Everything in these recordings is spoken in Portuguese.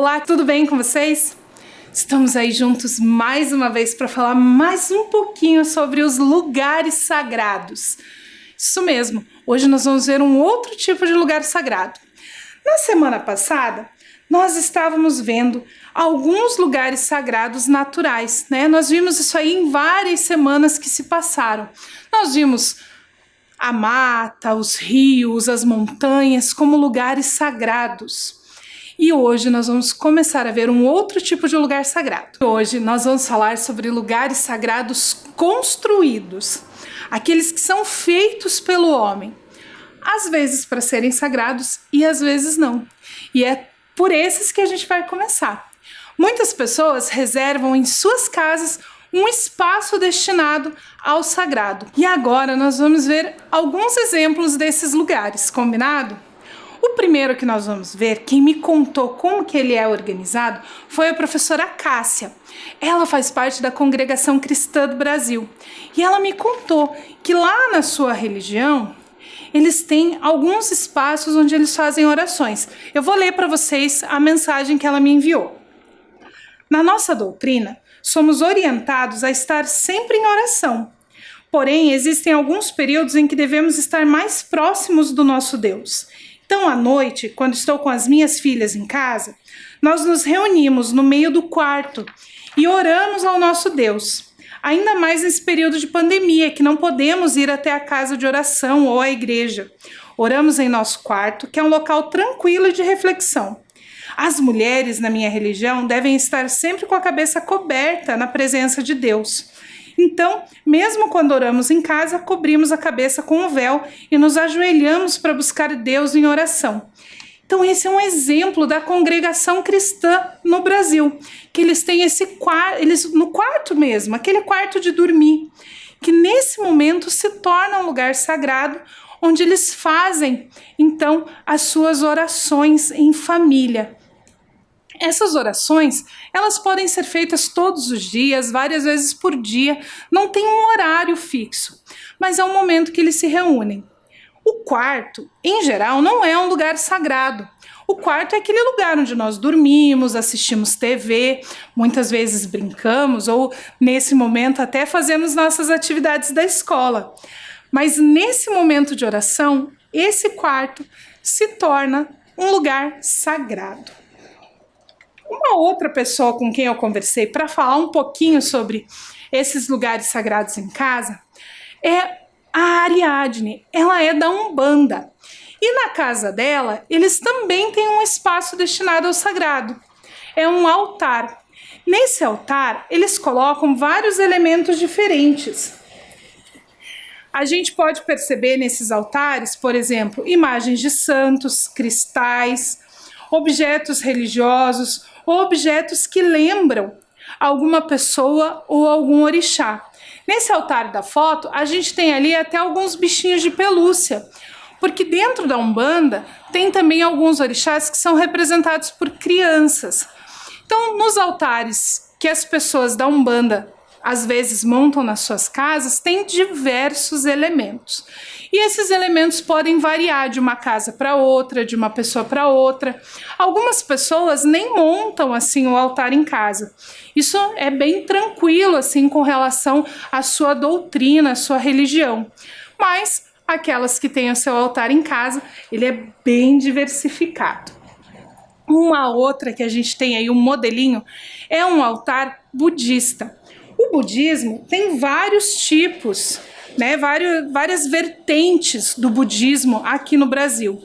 Olá, tudo bem com vocês? Estamos aí juntos mais uma vez para falar mais um pouquinho sobre os lugares sagrados. Isso mesmo, hoje nós vamos ver um outro tipo de lugar sagrado. Na semana passada, nós estávamos vendo alguns lugares sagrados naturais, né? Nós vimos isso aí em várias semanas que se passaram. Nós vimos a mata, os rios, as montanhas como lugares sagrados. E hoje nós vamos começar a ver um outro tipo de lugar sagrado. Hoje nós vamos falar sobre lugares sagrados construídos, aqueles que são feitos pelo homem, às vezes para serem sagrados e às vezes não. E é por esses que a gente vai começar. Muitas pessoas reservam em suas casas um espaço destinado ao sagrado. E agora nós vamos ver alguns exemplos desses lugares, combinado? O primeiro que nós vamos ver, quem me contou como que ele é organizado, foi a professora Cássia. Ela faz parte da Congregação Cristã do Brasil. E ela me contou que lá na sua religião, eles têm alguns espaços onde eles fazem orações. Eu vou ler para vocês a mensagem que ela me enviou. Na nossa doutrina, somos orientados a estar sempre em oração. Porém, existem alguns períodos em que devemos estar mais próximos do nosso Deus. Então, à noite, quando estou com as minhas filhas em casa, nós nos reunimos no meio do quarto e oramos ao nosso Deus. Ainda mais nesse período de pandemia, que não podemos ir até a casa de oração ou à igreja. Oramos em nosso quarto, que é um local tranquilo e de reflexão. As mulheres na minha religião devem estar sempre com a cabeça coberta na presença de Deus. Então, mesmo quando oramos em casa, cobrimos a cabeça com um véu e nos ajoelhamos para buscar Deus em oração. Então, esse é um exemplo da congregação cristã no Brasil, que eles têm esse quarto, no quarto mesmo, aquele quarto de dormir, que nesse momento se torna um lugar sagrado, onde eles fazem, então, as suas orações em família. Essas orações, elas podem ser feitas todos os dias, várias vezes por dia, não tem um horário fixo, mas é um momento que eles se reúnem. O quarto, em geral, não é um lugar sagrado. O quarto é aquele lugar onde nós dormimos, assistimos TV, muitas vezes brincamos ou, nesse momento, até fazemos nossas atividades da escola. Mas nesse momento de oração, esse quarto se torna um lugar sagrado. Uma outra pessoa com quem eu conversei para falar um pouquinho sobre esses lugares sagrados em casa é a Ariadne. Ela é da Umbanda. E na casa dela, eles também têm um espaço destinado ao sagrado. É um altar. Nesse altar, eles colocam vários elementos diferentes. A gente pode perceber nesses altares, por exemplo, imagens de santos, cristais, objetos religiosos, ou objetos que lembram alguma pessoa ou algum orixá. Nesse altar da foto, a gente tem ali até alguns bichinhos de pelúcia, porque dentro da Umbanda tem também alguns orixás que são representados por crianças. Então, nos altares que as pessoas da Umbanda às vezes montam nas suas casas, tem diversos elementos. E esses elementos podem variar de uma casa para outra, de uma pessoa para outra. Algumas pessoas nem montam assim o altar em casa. Isso é bem tranquilo assim com relação à sua doutrina, à sua religião. Mas aquelas que têm o seu altar em casa, ele é bem diversificado. Uma outra que a gente tem aí, um modelinho, é um altar budista. O budismo tem vários tipos, né, várias vertentes do budismo aqui no Brasil.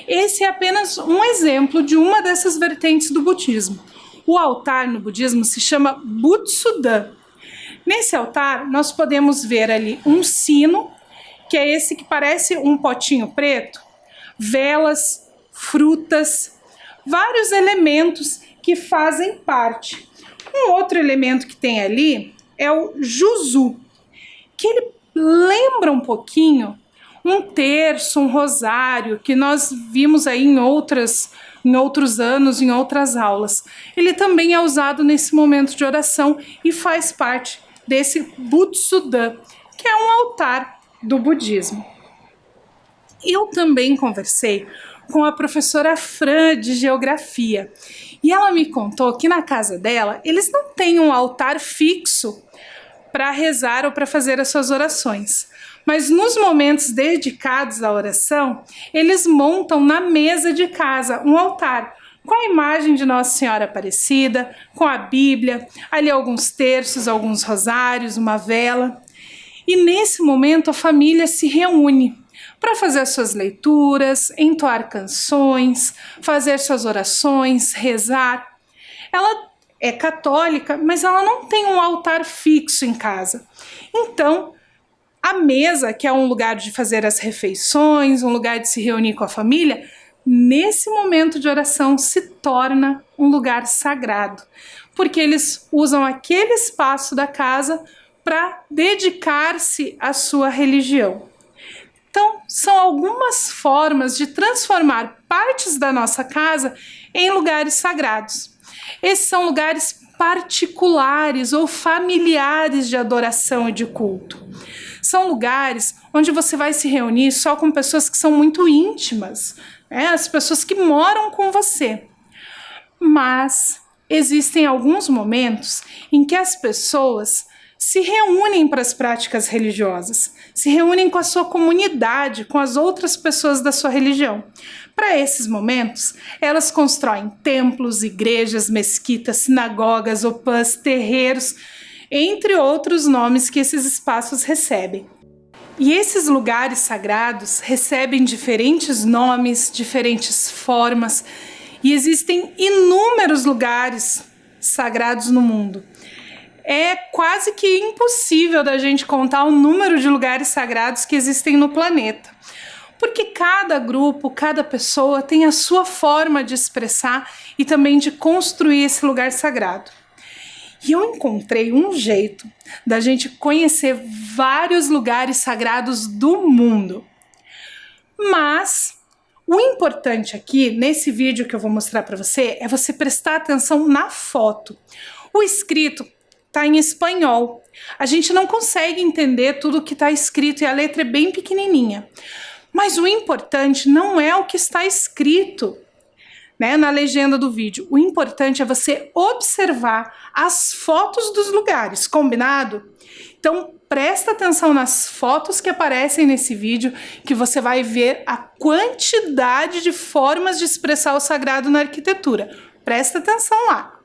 Esse é apenas um exemplo de uma dessas vertentes do budismo. O altar no budismo se chama Butsudan. Nesse altar, nós podemos ver ali um sino, que é esse que parece um potinho preto, velas, frutas, vários elementos que fazem parte. Um outro elemento que tem ali é o Juzu, que ele lembra um pouquinho um terço, um rosário, que nós vimos aí em outros anos, em outras aulas. Ele também é usado nesse momento de oração e faz parte desse Butsudan, que é um altar do budismo. Eu também conversei com a professora Fran de Geografia. E ela me contou que na casa dela eles não têm um altar fixo para rezar ou para fazer as suas orações. Mas nos momentos dedicados à oração, eles montam na mesa de casa um altar com a imagem de Nossa Senhora Aparecida, com a Bíblia, ali alguns terços, alguns rosários, uma vela. E nesse momento a família se reúne para fazer as suas leituras, entoar canções, fazer suas orações, rezar. Ela é católica, mas ela não tem um altar fixo em casa. Então, a mesa, que é um lugar de fazer as refeições, um lugar de se reunir com a família, nesse momento de oração se torna um lugar sagrado, porque eles usam aquele espaço da casa para dedicar-se à sua religião. Então, são algumas formas de transformar partes da nossa casa em lugares sagrados. Esses são lugares particulares ou familiares de adoração e de culto. São lugares onde você vai se reunir só com pessoas que são muito íntimas, as pessoas que moram com você. Mas existem alguns momentos em que as pessoas se reúnem para as práticas religiosas, se reúnem com a sua comunidade, com as outras pessoas da sua religião. Para esses momentos, elas constroem templos, igrejas, mesquitas, sinagogas, opãs, terreiros, entre outros nomes que esses espaços recebem. E esses lugares sagrados recebem diferentes nomes, diferentes formas, e existem inúmeros lugares sagrados no mundo. É quase que impossível da gente contar o número de lugares sagrados que existem no planeta, porque cada grupo, cada pessoa tem a sua forma de expressar e também de construir esse lugar sagrado. E eu encontrei um jeito da gente conhecer vários lugares sagrados do mundo. Mas o importante aqui, nesse vídeo que eu vou mostrar para você, é você prestar atenção na foto. O escrito está em espanhol. A gente não consegue entender tudo o que está escrito e a letra é bem pequenininha. Mas o importante não é o que está escrito, na legenda do vídeo. O importante é você observar as fotos dos lugares, combinado? Então presta atenção nas fotos que aparecem nesse vídeo, que você vai ver a quantidade de formas de expressar o sagrado na arquitetura. Presta atenção lá.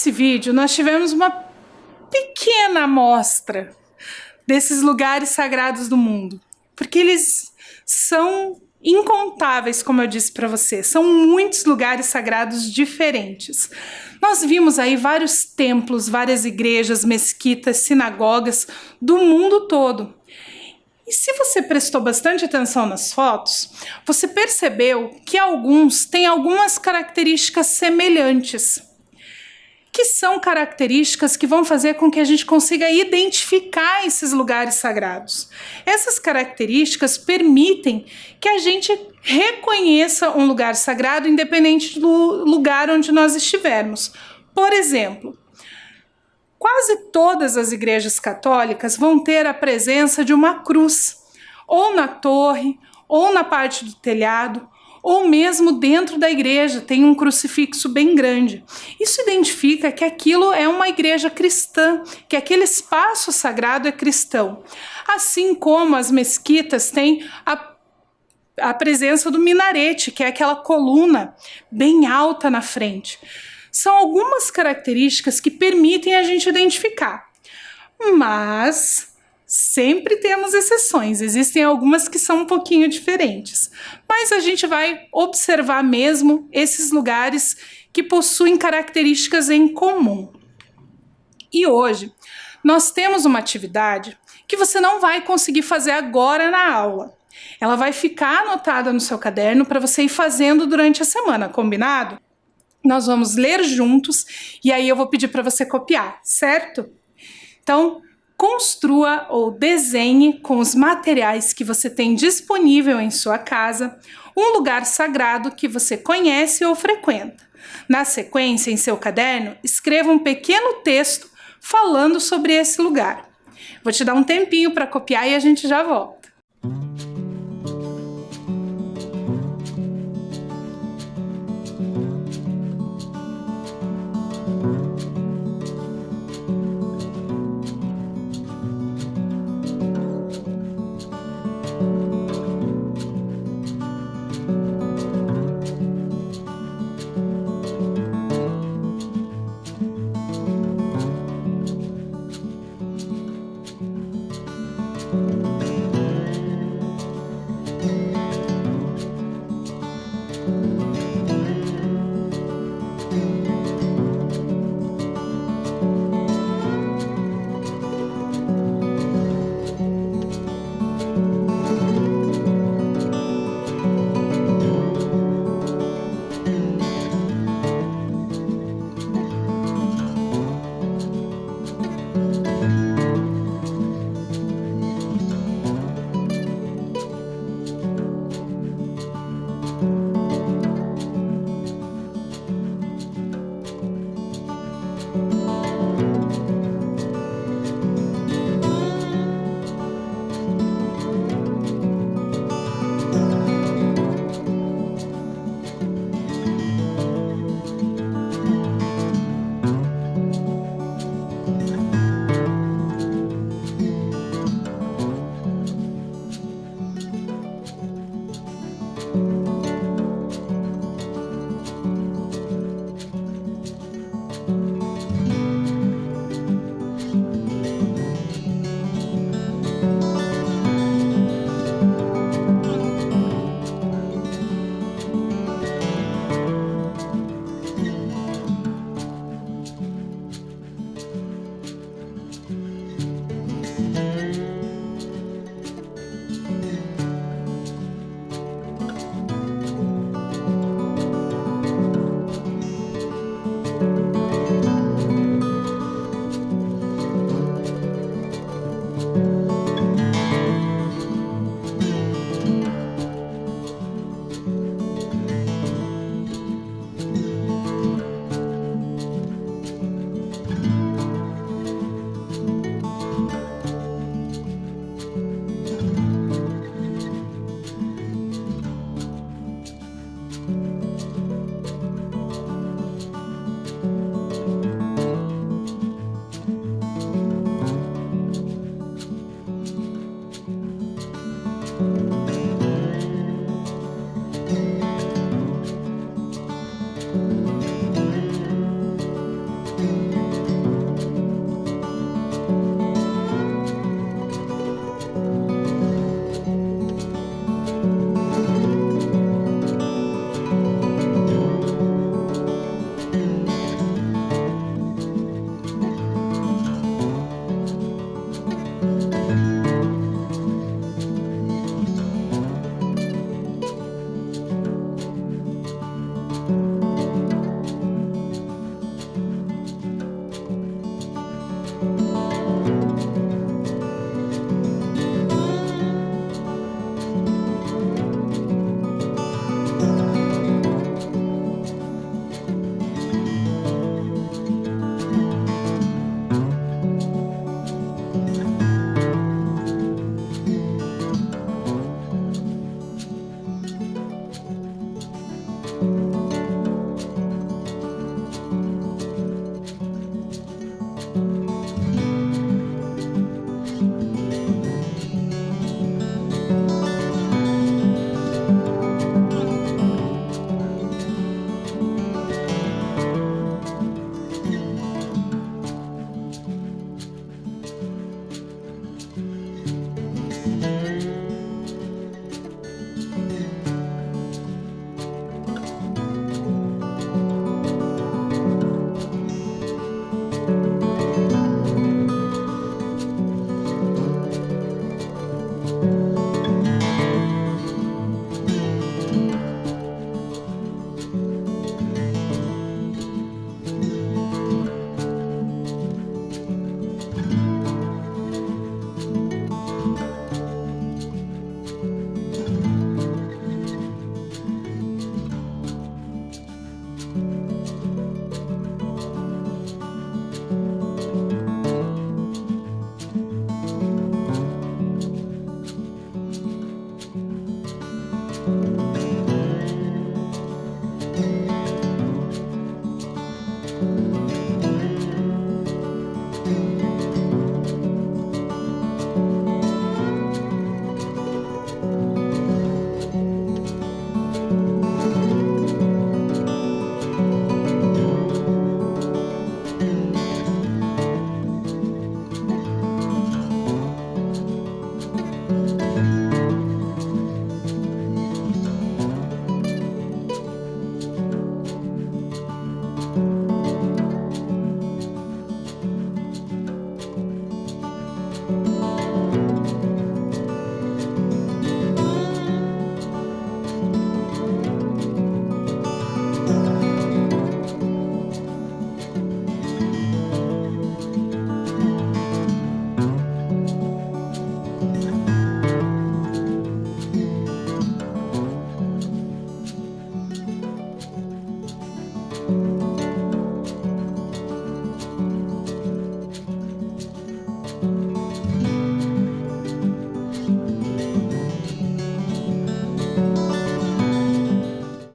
nesse vídeo nós tivemos uma pequena amostra desses lugares sagrados do mundo, porque eles são incontáveis, como eu disse para você, são muitos lugares sagrados diferentes. Nós vimos aí vários templos, várias igrejas, mesquitas, sinagogas do mundo todo. E se você prestou bastante atenção nas fotos, você percebeu que alguns têm algumas características semelhantes, que são características que vão fazer com que a gente consiga identificar esses lugares sagrados. Essas características permitem que a gente reconheça um lugar sagrado independente do lugar onde nós estivermos. Por exemplo, quase todas as igrejas católicas vão ter a presença de uma cruz, ou na torre, ou na parte do telhado, ou mesmo dentro da igreja tem um crucifixo bem grande. Isso identifica que aquilo é uma igreja cristã, que aquele espaço sagrado é cristão. Assim como as mesquitas têm a presença do minarete, que é aquela coluna bem alta na frente. São algumas características que permitem a gente identificar. Mas sempre temos exceções, existem algumas que são um pouquinho diferentes, mas a gente vai observar mesmo esses lugares que possuem características em comum. E hoje nós temos uma atividade que você não vai conseguir fazer agora na aula. Ela vai ficar anotada no seu caderno para você ir fazendo durante a semana, combinado? Nós vamos ler juntos e aí eu vou pedir para você copiar, certo? Então, construa ou desenhe com os materiais que você tem disponível em sua casa um lugar sagrado que você conhece ou frequenta. Na sequência, em seu caderno, escreva um pequeno texto falando sobre esse lugar. Vou te dar um tempinho para copiar e a gente já volta.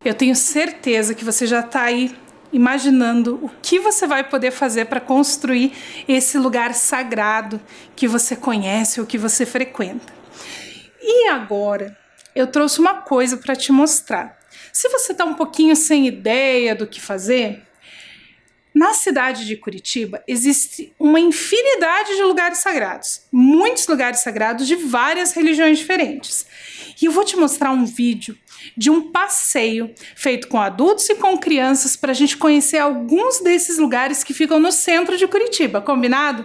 Eu tenho certeza que você já está aí imaginando o que você vai poder fazer para construir esse lugar sagrado que você conhece ou que você frequenta. E agora, eu trouxe uma coisa para te mostrar. Se você está um pouquinho sem ideia do que fazer, na cidade de Curitiba existe uma infinidade de lugares sagrados, muitos lugares sagrados de várias religiões diferentes. E eu vou te mostrar um vídeo de um passeio feito com adultos e com crianças para a gente conhecer alguns desses lugares que ficam no centro de Curitiba, combinado?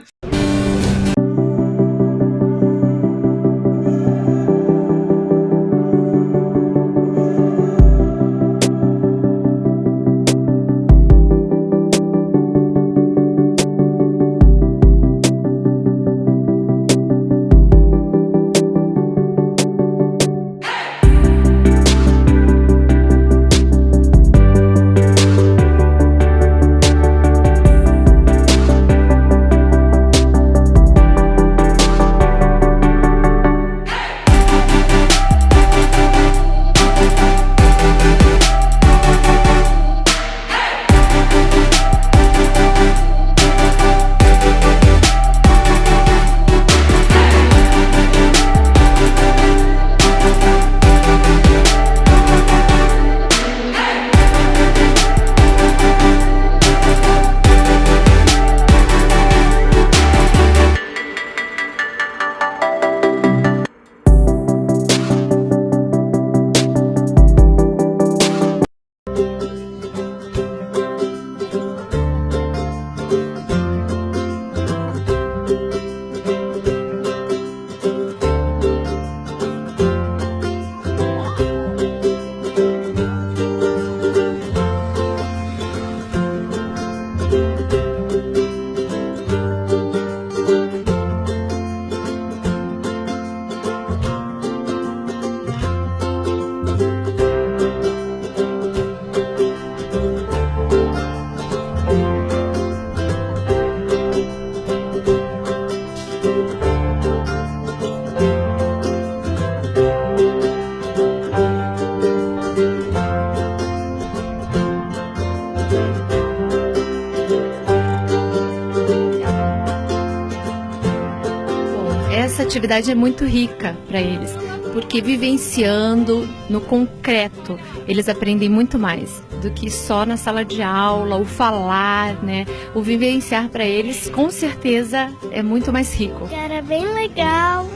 Essa atividade é muito rica para eles, porque vivenciando no concreto, eles aprendem muito mais do que só na sala de aula, o falar, né? O vivenciar para eles, com certeza, é muito mais rico. Era bem legal,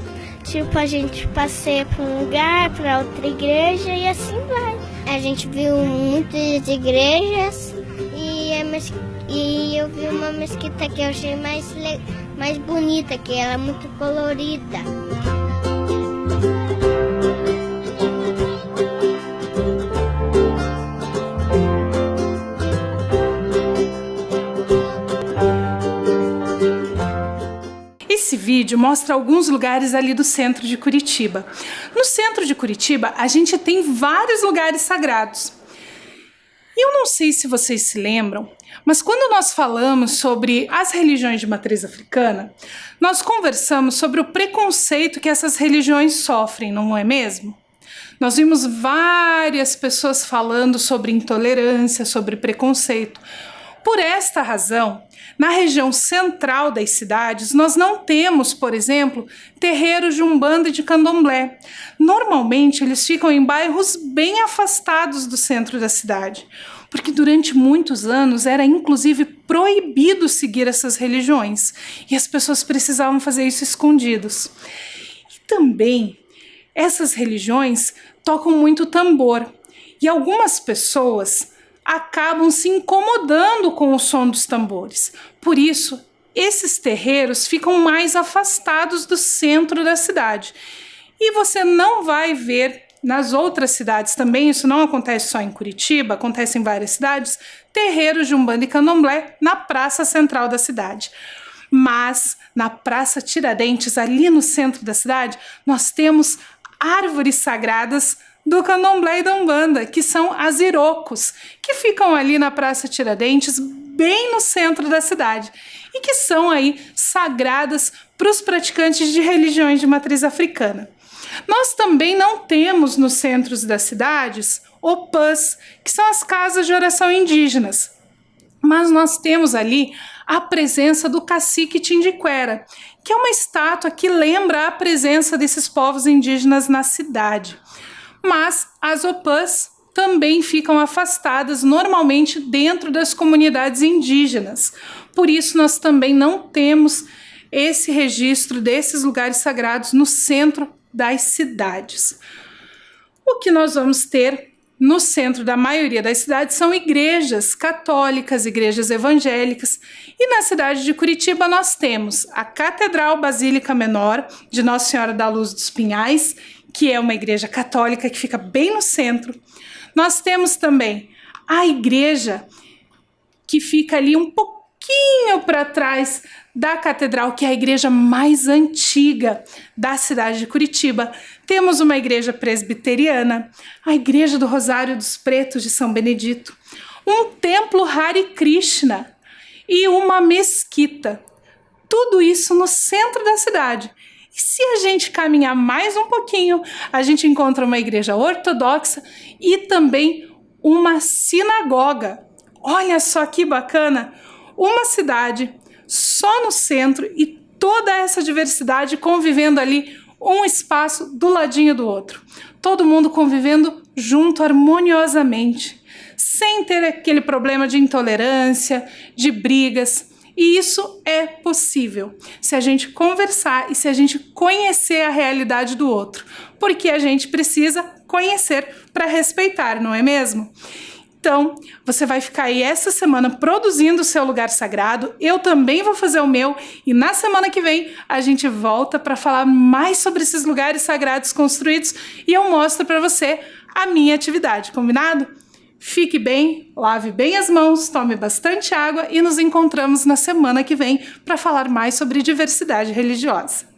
tipo, a gente passeia para um lugar, para outra igreja e assim vai. A gente viu muitas igrejas e eu vi uma mesquita que eu achei mais bonita, que ela é muito colorida. Esse vídeo mostra alguns lugares ali do centro de Curitiba. No centro de Curitiba, a gente tem vários lugares sagrados. E eu não sei se vocês se lembram, mas quando nós falamos sobre as religiões de matriz africana, nós conversamos sobre o preconceito que essas religiões sofrem, não é mesmo? Nós vimos várias pessoas falando sobre intolerância, sobre preconceito. Por esta razão, na região central das cidades, nós não temos, por exemplo, terreiros de Umbanda e de Candomblé. Normalmente, eles ficam em bairros bem afastados do centro da cidade, porque durante muitos anos era inclusive proibido seguir essas religiões, e as pessoas precisavam fazer isso escondidos. E também, essas religiões tocam muito tambor, e algumas pessoas acabam se incomodando com o som dos tambores. Por isso, esses terreiros ficam mais afastados do centro da cidade. E você não vai ver nas outras cidades também, isso não acontece só em Curitiba, acontece em várias cidades, terreiros de Umbanda e Candomblé na praça central da cidade. Mas na Praça Tiradentes, ali no centro da cidade, nós temos árvores sagradas do Candomblé e da Umbanda, que são as irocos, que ficam ali na Praça Tiradentes, bem no centro da cidade, e que são aí sagradas para os praticantes de religiões de matriz africana. Nós também não temos nos centros das cidades opãs, que são as casas de oração indígenas, mas nós temos ali a presença do cacique Tindiquera, que é uma estátua que lembra a presença desses povos indígenas na cidade. Mas as opãs também ficam afastadas normalmente dentro das comunidades indígenas. Por isso nós também não temos esse registro desses lugares sagrados no centro das cidades. O que nós vamos ter no centro da maioria das cidades são igrejas católicas, igrejas evangélicas, e na cidade de Curitiba nós temos a Catedral Basílica Menor de Nossa Senhora da Luz dos Pinhais, que é uma igreja católica que fica bem no centro. Nós temos também a igreja que fica ali um pouquinho para trás da catedral, que é a igreja mais antiga da cidade de Curitiba. Temos uma igreja presbiteriana, a igreja do Rosário dos Pretos de São Benedito, um templo Hare Krishna e uma mesquita. Tudo isso no centro da cidade. E se a gente caminhar mais um pouquinho, a gente encontra uma igreja ortodoxa e também uma sinagoga. Olha só que bacana! Uma cidade só no centro e toda essa diversidade convivendo ali, um espaço do ladinho do outro. Todo mundo convivendo junto harmoniosamente, sem ter aquele problema de intolerância, de brigas. E isso é possível se a gente conversar e se a gente conhecer a realidade do outro, porque a gente precisa conhecer para respeitar, não é mesmo? Então, você vai ficar aí essa semana produzindo o seu lugar sagrado, eu também vou fazer o meu, e na semana que vem a gente volta para falar mais sobre esses lugares sagrados construídos e eu mostro para você a minha atividade, combinado? Fique bem, lave bem as mãos, tome bastante água e nos encontramos na semana que vem para falar mais sobre diversidade religiosa.